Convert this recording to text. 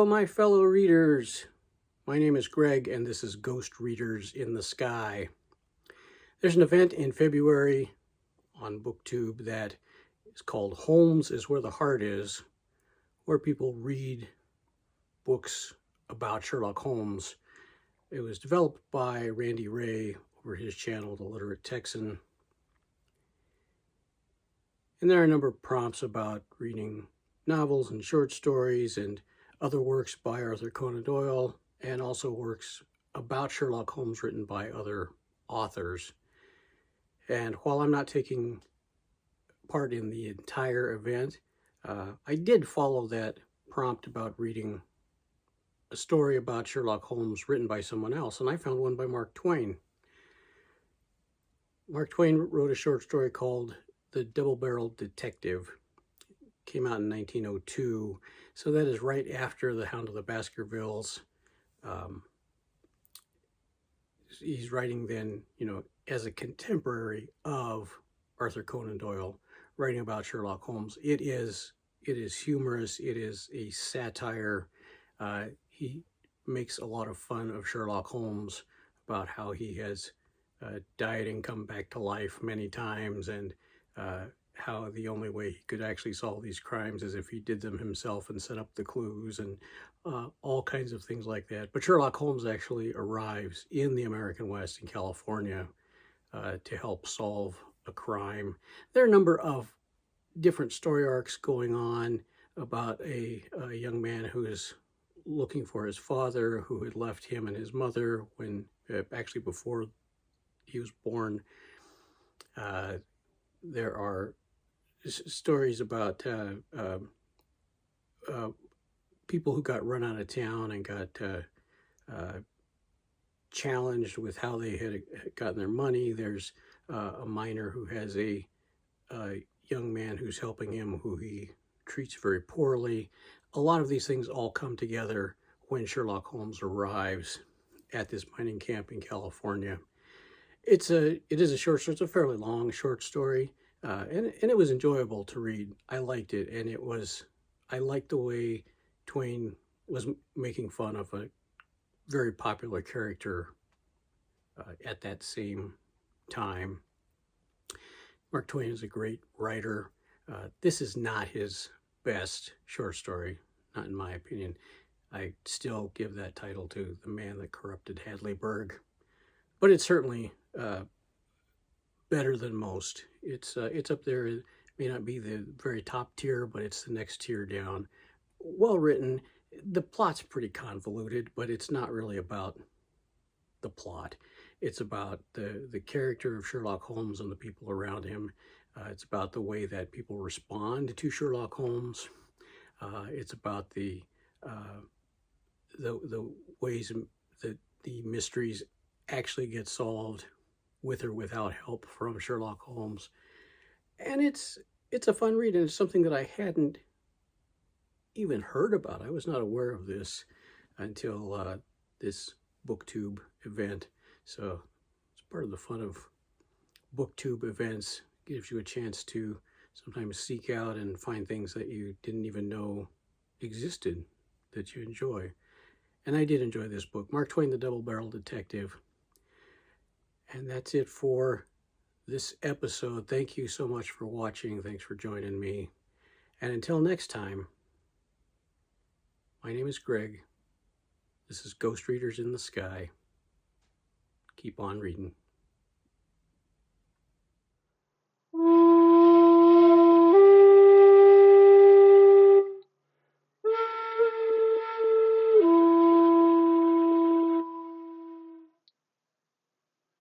my fellow readers. My name is Greg, and this is Ghost Readers in the Sky. There's an event in February on BookTube that is called Holmes is Where the Heart Is, where people read books about Sherlock Holmes. It was developed by Randy Ray over his channel, The Literate Texan. And there are a number of prompts about reading novels and short stories and other works by Arthur Conan Doyle, and also works about Sherlock Holmes written by other authors. And while I'm not taking part in the entire event, I did follow that prompt about reading a story about Sherlock Holmes written by someone else, and I found one by Mark Twain. Mark Twain wrote a short story called The Double-Barreled Detective. Came out in 1902, so that is right after The Hound of the Baskervilles. He's writing then, as a contemporary of Arthur Conan Doyle, writing about Sherlock Holmes. It is humorous. It is a satire. He makes a lot of fun of Sherlock Holmes, about how he has died and come back to life many times, and how the only way he could actually solve these crimes is if he did them himself and set up the clues, and all kinds of things like that. But Sherlock Holmes actually arrives in the American West, in California, to help solve a crime. There are a number of different story arcs going on about a young man who is looking for his father, who had left him and his mother when, actually before he was born. There are stories about people who got run out of town and got challenged with how they had gotten their money. There's a miner who has a young man who's helping him, who he treats very poorly. A lot of these things all come together when Sherlock Holmes arrives at this mining camp in California. It is a short story. It's a fairly long short story, and it was enjoyable to read. I liked it, and I liked the way Twain was making fun of a very popular character at that same time. Mark Twain is a great writer. This is not his best short story, not in my opinion. I still give that title to The Man That Corrupted Hadleyburg, but it's certainly better than most. It's up there. It may not be the very top tier, but it's the next tier down. Well written. The plot's pretty convoluted, but it's not really about the plot. It's about the character of Sherlock Holmes and the people around him. It's about the way that people respond to Sherlock Holmes. It's about the ways that the mysteries actually get solved with or without help from Sherlock Holmes. And it's a fun read, and it's something that I hadn't even heard about. I was not aware of this until this BookTube event. So it's part of the fun of BookTube events. It gives you a chance to sometimes seek out and find things that you didn't even know existed that you enjoy. And I did enjoy this book, Mark Twain, The Double-Barreled Detective. And that's it for this episode. Thank you so much for watching. Thanks for joining me. And until next time, my name is Greg. This is Ghost Readers in the Sky. Keep on reading.